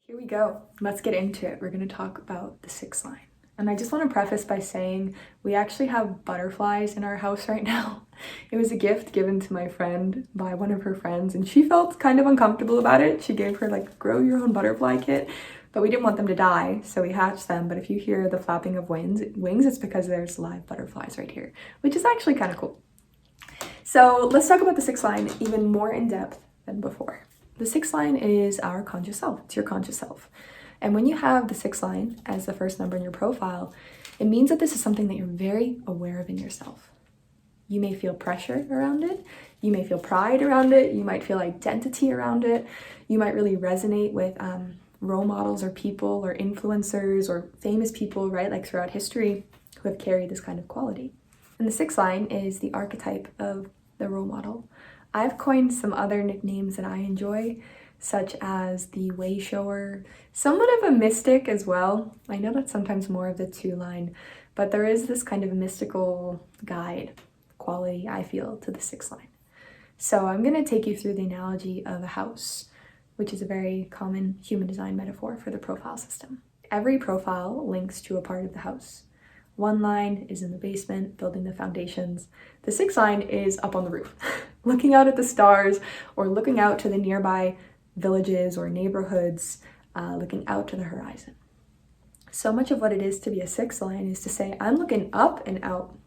Here we go. Let's get into it. We're going to talk about the sixth line. And I just want to preface by saying we actually have butterflies in our house right now. It was a gift given to my friend by one of her friends, and she felt kind of uncomfortable about it. She gave her like grow your own butterfly kit, but we didn't want them to die, so we hatched them. But if you hear the flapping of wings, it's because there's live butterflies right here, which is actually kind of cool. So let's talk about the sixth line even more in depth than before. The sixth line is our conscious self. It's your conscious self. And when you have the sixth line as the first number in your profile, it means that this is something that you're very aware of in yourself. You may feel pressure around it. You may feel pride around it. You might feel identity around it. You might really resonate with role models or people or influencers or famous people, right? Like throughout history who have carried this kind of quality. And the sixth line is the archetype of the role model. I've coined some other nicknames that I enjoy, such as the way shower, somewhat of a mystic as well. I know that's sometimes more of the two line, but there is this kind of mystical guide quality, I feel, to the sixth line. So I'm going to take you through the analogy of a house, which is a very common human design metaphor for the profile system. Every profile links to a part of the house. One line is in the basement, building the foundations. The sixth line is up on the roof, looking out at the stars or looking out to the nearby villages or neighborhoods, looking out to the horizon. So much of what it is to be a sixth line is to say, I'm looking up and out.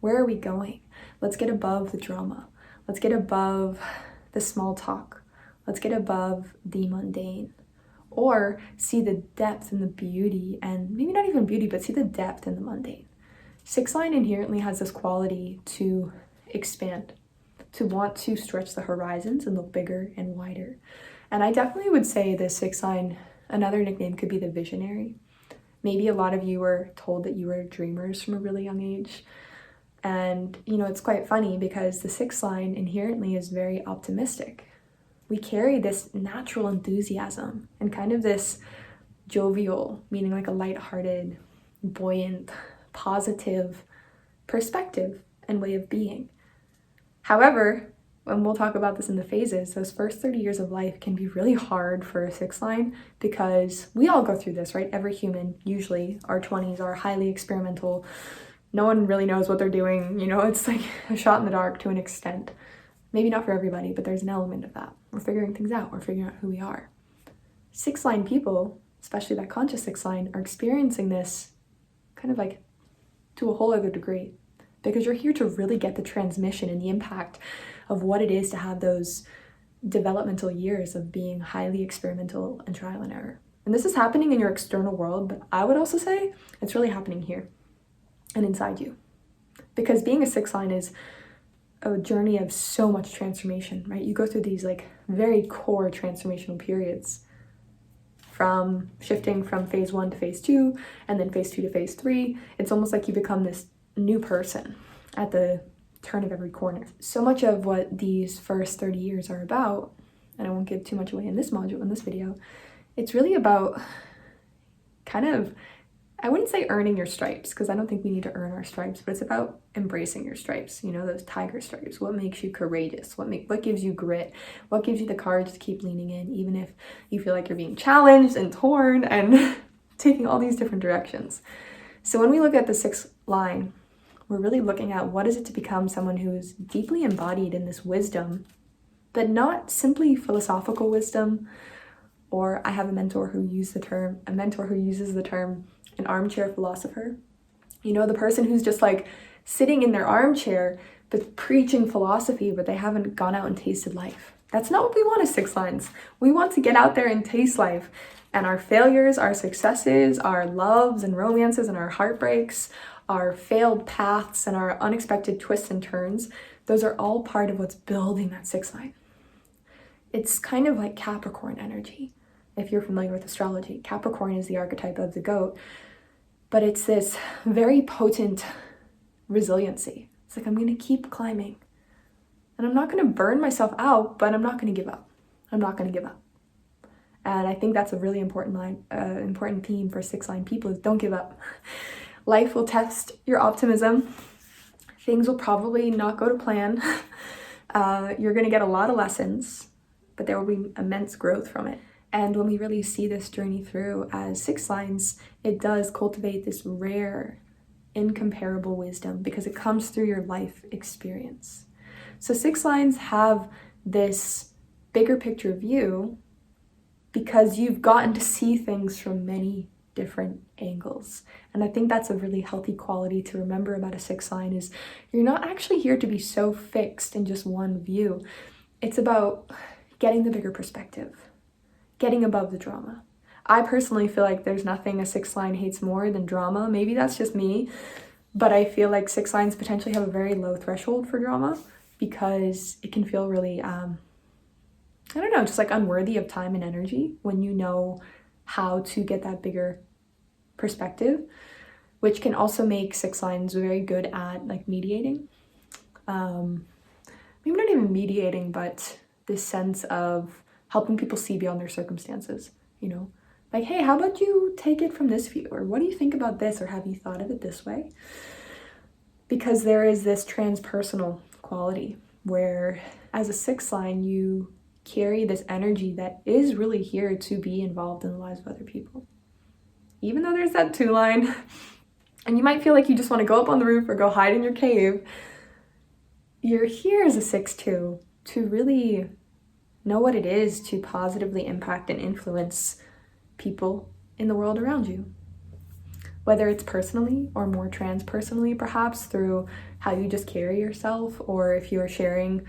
Where are we going? Let's get above the drama. Let's get above the small talk. Let's get above the mundane. Or see the depth and the beauty, and maybe not even beauty, but see the depth in the mundane. Sixth line inherently has this quality to expand, to want to stretch the horizons and look bigger and wider. And I definitely would say the sixth line, another nickname could be the visionary. Maybe a lot of you were told that you were dreamers from a really young age. And, it's quite funny because the sixth line inherently is very optimistic. We carry this natural enthusiasm and kind of this jovial, meaning like a lighthearted, buoyant, positive perspective and way of being. However, and we'll talk about this in the phases, those first 30 years of life can be really hard for a sixth line because we all go through this, right? Every human, usually our 20s are highly experimental. No one really knows what they're doing. It's like a shot in the dark to an extent. Maybe not for everybody, but there's an element of that. We're figuring things out. We're figuring out who we are. Sixth line people, especially that conscious sixth line, are experiencing this kind of like to a whole other degree because you're here to really get the transmission and the impact of what it is to have those developmental years of being highly experimental and trial and error. And this is happening in your external world, but I would also say it's really happening here and inside you. Because being a sixth line is a journey of so much transformation, right? You go through these like very core transformational periods from shifting from phase 1 to phase 2 and then phase 2 to phase 3. It's almost like you become this new person at the turn of every corner. So much of what these first 30 years are about, and I won't give too much away in this module, in this video, it's really about kind of, I wouldn't say earning your stripes, because I don't think we need to earn our stripes, but it's about embracing your stripes, those tiger stripes. What makes you courageous? What gives you grit? What gives you the courage to keep leaning in, even if you feel like you're being challenged and torn and taking all these different directions. So when we look at the sixth line, we're really looking at what is it to become someone who is deeply embodied in this wisdom, but not simply philosophical wisdom, or I have a mentor who uses the term an armchair philosopher. The person who's just like sitting in their armchair but preaching philosophy, but they haven't gone out and tasted life. That's not what we want as sixth lines. We want to get out there and taste life. And our failures, our successes, our loves and romances and our heartbreaks, our failed paths and our unexpected twists and turns, those are all part of what's building that sixth line. It's kind of like Capricorn energy. If you're familiar with astrology, Capricorn is the archetype of the goat, but it's this very potent resiliency. It's like, I'm going to keep climbing and I'm not going to burn myself out, but I'm not going to give up. I'm not going to give up. And I think that's a really important theme for sixth line people is don't give up. Life will test your optimism. Things will probably not go to plan. You're going to get a lot of lessons, but there will be immense growth from it. And when we really see this journey through as six lines, it does cultivate this rare, incomparable wisdom because it comes through your life experience. So six lines have this bigger picture view because you've gotten to see things from many different angles. And I think that's a really healthy quality to remember about a six line is you're not actually here to be so fixed in just one view. It's about getting the bigger perspective, getting above the drama. I personally feel like there's nothing a six line hates more than drama. Maybe that's just me, but I feel like six lines potentially have a very low threshold for drama because it can feel really, just like unworthy of time and energy when you know how to get that bigger perspective, which can also make six lines very good at like mediating. Maybe not even mediating, but this sense of helping people see beyond their circumstances, like, hey, how about you take it from this view? Or what do you think about this? Or have you thought of it this way? Because there is this transpersonal quality where as a six line, you carry this energy that is really here to be involved in the lives of other people. Even though there's that two line, and you might feel like you just want to go up on the roof or go hide in your cave, you're here as a 6-2 to really know what it is to positively impact and influence people in the world around you. Whether it's personally or more transpersonally, perhaps through how you just carry yourself, or if you're sharing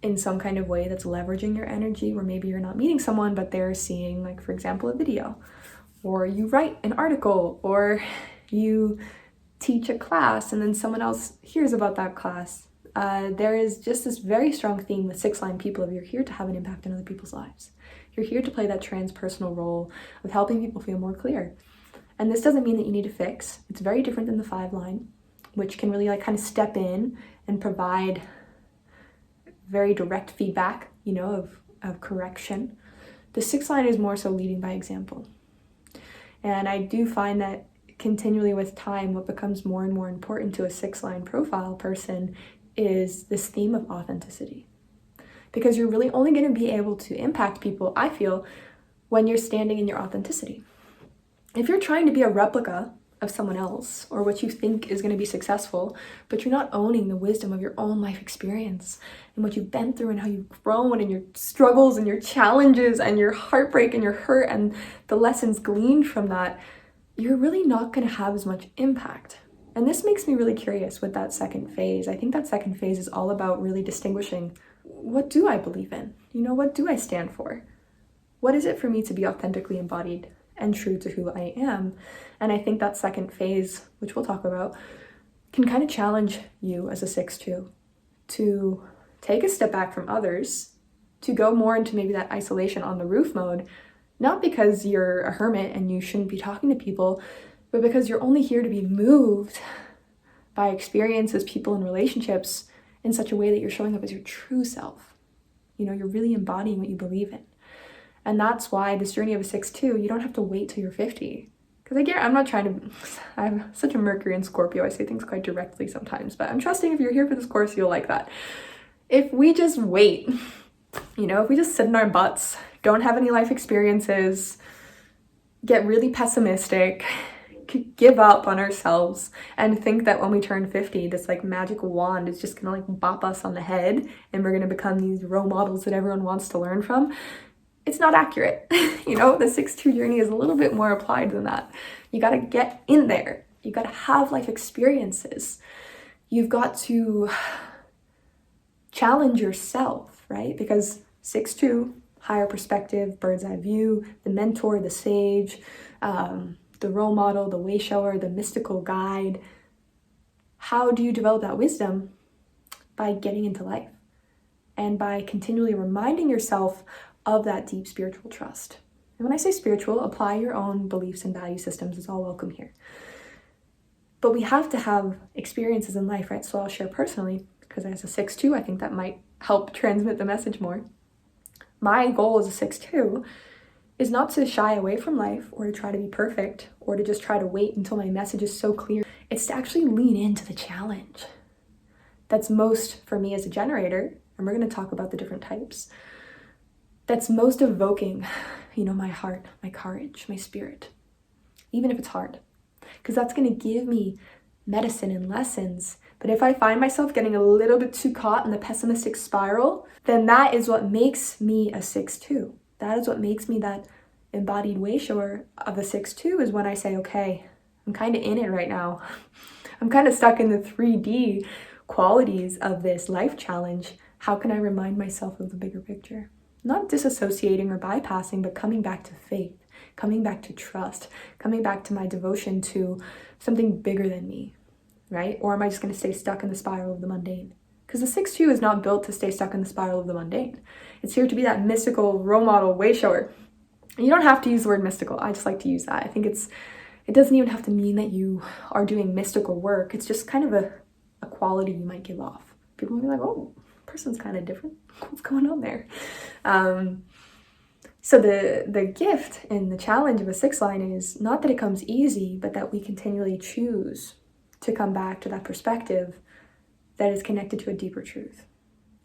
in some kind of way that's leveraging your energy, where maybe you're not meeting someone, but they're seeing, like, for example, a video, or you write an article, or you teach a class and then someone else hears about that class. There is just this very strong theme with six-line people of you're here to have an impact on other people's lives. You're here to play that transpersonal role of helping people feel more clear. And this doesn't mean that you need to fix. It's very different than the 5-line, which can really kind of step in and provide very direct feedback, of correction. The 6-line is more so leading by example. And I do find that continually with time, what becomes more and more important to a 6-line profile person is this theme of authenticity. Because you're really only going to be able to impact people, I feel, when you're standing in your authenticity. If you're trying to be a replica of someone else or what you think is going to be successful, but you're not owning the wisdom of your own life experience and what you've been through and how you've grown and your struggles and your challenges and your heartbreak and your hurt and the lessons gleaned from that, you're really not going to have as much impact. And this makes me really curious with that second phase. I think that second phase is all about really distinguishing, what do I believe in? What do I stand for? What is it for me to be authentically embodied and true to who I am? And I think that second phase, which we'll talk about, can kind of challenge you as a 6-2 to take a step back from others, to go more into maybe that isolation on the roof mode, not because you're a hermit and you shouldn't be talking to people, but because you're only here to be moved by experiences, people, and relationships in such a way that you're showing up as your true self. You're really embodying what you believe in. And that's why this journey of a 6-2, you don't have to wait till you're 50. Because I'm such a Mercury and Scorpio, I say things quite directly sometimes, but I'm trusting if you're here for this course, you'll like that. If we just wait, if we just sit in our butts, don't have any life experiences, get really pessimistic, give up on ourselves, and think that when we turn 50, this magical wand is just gonna bop us on the head and we're gonna become these role models that everyone wants to learn from, it's not accurate. The 6-2 journey is a little bit more applied than that. You gotta get in there. You gotta have life experiences. You've got to challenge yourself, right? Because 6-2, higher perspective, bird's eye view, the mentor, the sage, the role model, the way shower, the mystical guide. How do you develop that wisdom? By getting into life and by continually reminding yourself of that deep spiritual trust. And when I say spiritual, apply your own beliefs and value systems. It's all welcome here. But we have to have experiences in life, right? So I'll share personally, because as a 6-2, I think that might help transmit the message more. My goal as a 6-2 is not to shy away from life or to try to be perfect or to just try to wait until my message is so clear. It's to actually lean into the challenge. That's most for me as a generator, and we're going to talk about the different types. that's most evoking, my heart, my courage, my spirit, even if it's hard, because that's going to give me medicine and lessons. But if I find myself getting a little bit too caught in the pessimistic spiral, then that is what makes me a 6-2. That is what makes me that embodied way shower of a 6-2, is when I say, okay, I'm kind of in it right now. I'm kind of stuck in the 3D qualities of this life challenge. How can I remind myself of the bigger picture? Not disassociating or bypassing, but coming back to faith, coming back to trust, coming back to my devotion to something bigger than me, right? Or am I just going to stay stuck in the spiral of the mundane? Because the 6-2 is not built to stay stuck in the spiral of the mundane. It's here to be that mystical role model way shower. And you don't have to use the word mystical. I just like to use that. I think it doesn't even have to mean that you are doing mystical work. It's just kind of a quality you might give off. People might be like, oh, person's kind of different. What's going on there? So the gift and the challenge of a 6 line is not that it comes easy, but that we continually choose to come back to that perspective that is connected to a deeper truth.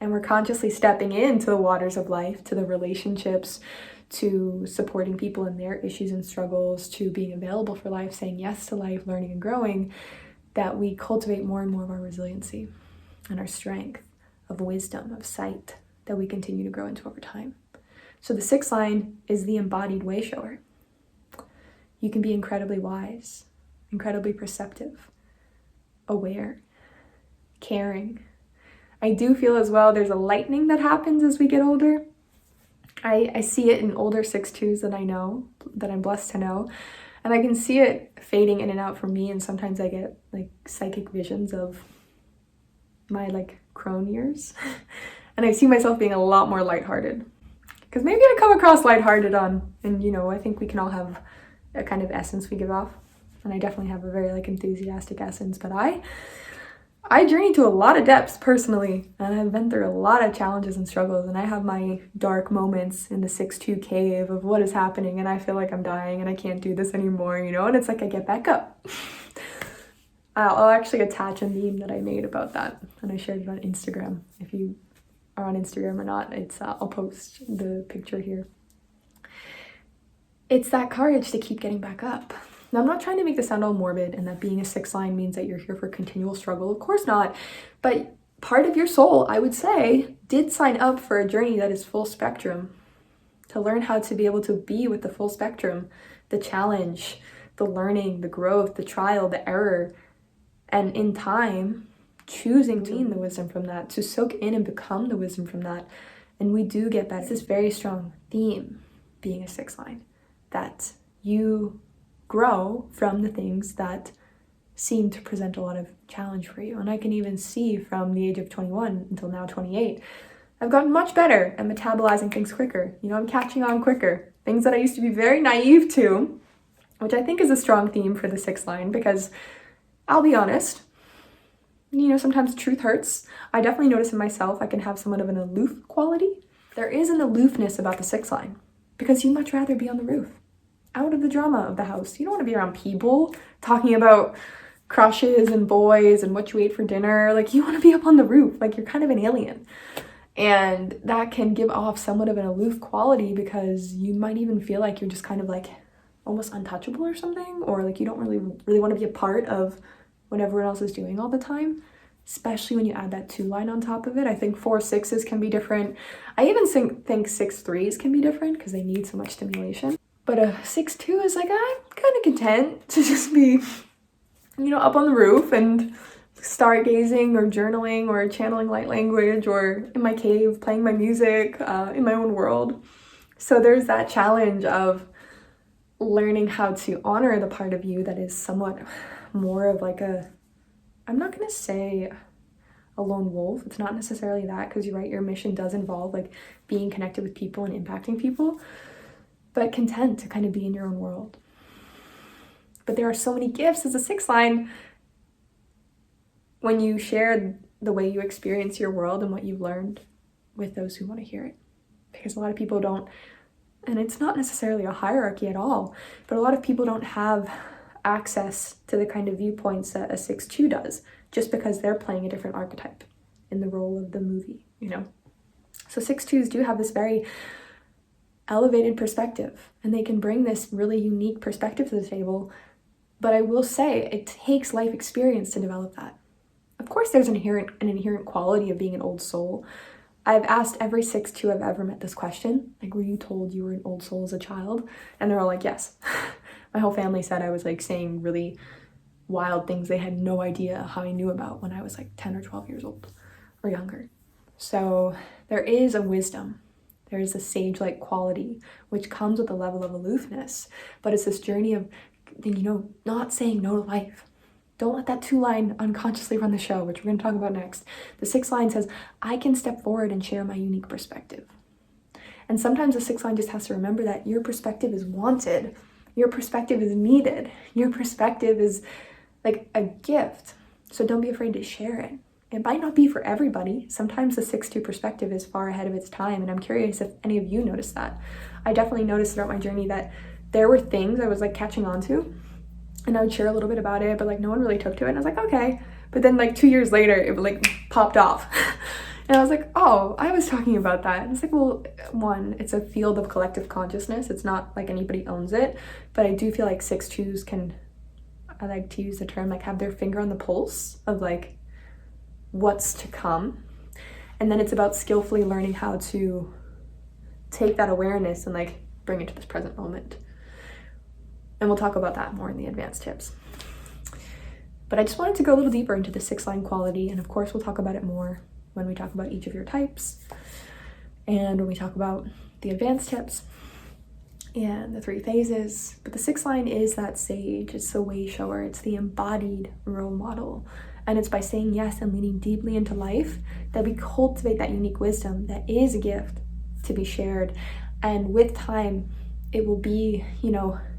And we're consciously stepping into the waters of life, to the relationships, to supporting people in their issues and struggles, to being available for life, saying yes to life, learning and growing, that we cultivate more and more of our resiliency and our strength of wisdom, of sight, that we continue to grow into over time. So the 6 line is the embodied way shower. You can be incredibly wise, incredibly perceptive, aware, caring. I do feel as well there's a lightening that happens as we get older. I see it in older 6-2s that I know, that I'm blessed to know. And I can see it fading in and out for me. And sometimes I get like psychic visions of my like crone years. And I see myself being a lot more lighthearted. Because maybe I come across lighthearted and I think we can all have a kind of essence we give off. And I definitely have a very like enthusiastic essence. But I journey to a lot of depths personally, and I've been through a lot of challenges and struggles, and I have my dark moments in the 6-2 cave of what is happening, and I feel like I'm dying and I can't do this anymore, and it's like I get back up. I'll actually attach a meme that I made about that, and I shared it on Instagram. If you are on Instagram or not, I'll post the picture here. It's that courage to keep getting back up. Now, I'm not trying to make this sound all morbid and that being a 6 line means that you're here for continual struggle. Of course not. But part of your soul, I would say, did sign up for a journey that is full spectrum. To learn how to be able to be with the full spectrum, the challenge, the learning, the growth, the trial, the error. And in time, choosing to glean the wisdom from that, to soak in and become the wisdom from that. And we do get better. It's this very strong theme, being a 6 line, that you grow from the things that seem to present a lot of challenge for you. And I can even see from the age of 21 until now 28, I've gotten much better at metabolizing things quicker. I'm catching on quicker. Things that I used to be very naive to, which I think is a strong theme for the 6 line, because I'll be honest, sometimes truth hurts. I definitely notice in myself I can have somewhat of an aloof quality. There is an aloofness about the 6 line, because you'd much rather be on the roof, out of the drama of the house. You don't want to be around people talking about crushes and boys and what you ate for dinner. Like, you want to be up on the roof, like you're kind of an alien. And that can give off somewhat of an aloof quality, because you might even feel like you're just kind of like almost untouchable or something, or like you don't really want to be a part of what everyone else is doing all the time, especially when you add that 2 line on top of it. I think 4-6s can be different. I even think 6-3s can be different because they need so much stimulation. But a 6-2 is like, I'm kind of content to just be, up on the roof and stargazing or journaling or channeling light language, or in my cave playing my music in my own world. So there's that challenge of learning how to honor the part of you that is somewhat more of like I'm not going to say a lone wolf. It's not necessarily that, because you're right, your mission does involve like being connected with people and impacting people, but content to kind of be in your own world. But there are so many gifts as a 6 line when you share the way you experience your world and what you've learned with those who want to hear it. Because a lot of people don't, and it's not necessarily a hierarchy at all, but a lot of people don't have access to the kind of viewpoints that a 6-2 does, just because they're playing a different archetype in the role of the movie, So 6-2s do have this very elevated perspective, and they can bring this really unique perspective to the table. But I will say it takes life experience to develop that. Of course, there's an inherent quality of being an old soul. I've asked every 6'2" I've ever met this question, like, were you told you were an old soul as a child? And they're all like, yes. My whole family said I was like saying really wild things they had no idea how I knew about when I was like 10 or 12 years old or younger. So there is a wisdom. There is a sage-like quality, which comes with a level of aloofness, but it's this journey of, not saying no to life. Don't let that 2 line unconsciously run the show, which we're going to talk about next. The 6th line says, I can step forward and share my unique perspective. And sometimes the 6th line just has to remember that your perspective is wanted. Your perspective is needed. Your perspective is like a gift. So don't be afraid to share it. It might not be for everybody. Sometimes the 6'2" perspective is far ahead of its time. And I'm curious if any of you noticed that. I definitely noticed throughout my journey that there were things I was like catching on to. And I would share a little bit about it, but like no one really took to it. And I was like, okay. But then like 2 years later, it like popped off. And I was like, oh, I was talking about that. And it's like, well, one, it's a field of collective consciousness. It's not like anybody owns it. But I do feel like 6'2s can, I like to use the term, like have their finger on the pulse of like what's to come. And then it's about skillfully learning how to take that awareness and like bring it to this present moment. And we'll talk about that more in the advanced tips. But I just wanted to go a little deeper into the 6 line quality. And of course, we'll talk about it more when we talk about each of your types. And when we talk about the advanced tips and the 3 phases. But the 6 line is that sage. It's the way shower. It's the embodied role model. And it's by saying yes and leaning deeply into life that we cultivate that unique wisdom that is a gift to be shared. And with time, it will be,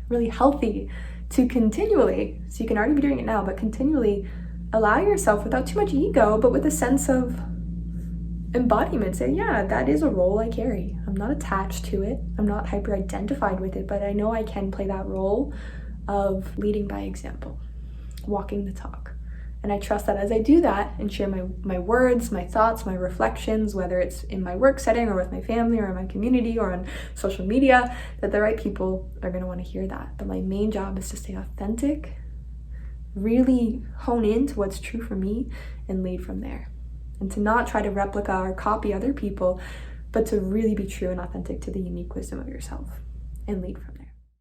really healthy to continually, so you can already be doing it now, but continually allow yourself without too much ego, but with a sense of embodiment. Say, yeah, that is a role I carry. I'm not attached to it. I'm not hyper-identified with it, but I know I can play that role of leading by example, walking the talk. And I trust that as I do that and share my words, my thoughts, my reflections, whether it's in my work setting or with my family or in my community or on social media, that the right people are going to want to hear that. But my main job is to stay authentic, really hone in to what's true for me and lead from there. And to not try to replica or copy other people, but to really be true and authentic to the unique wisdom of yourself and lead from there.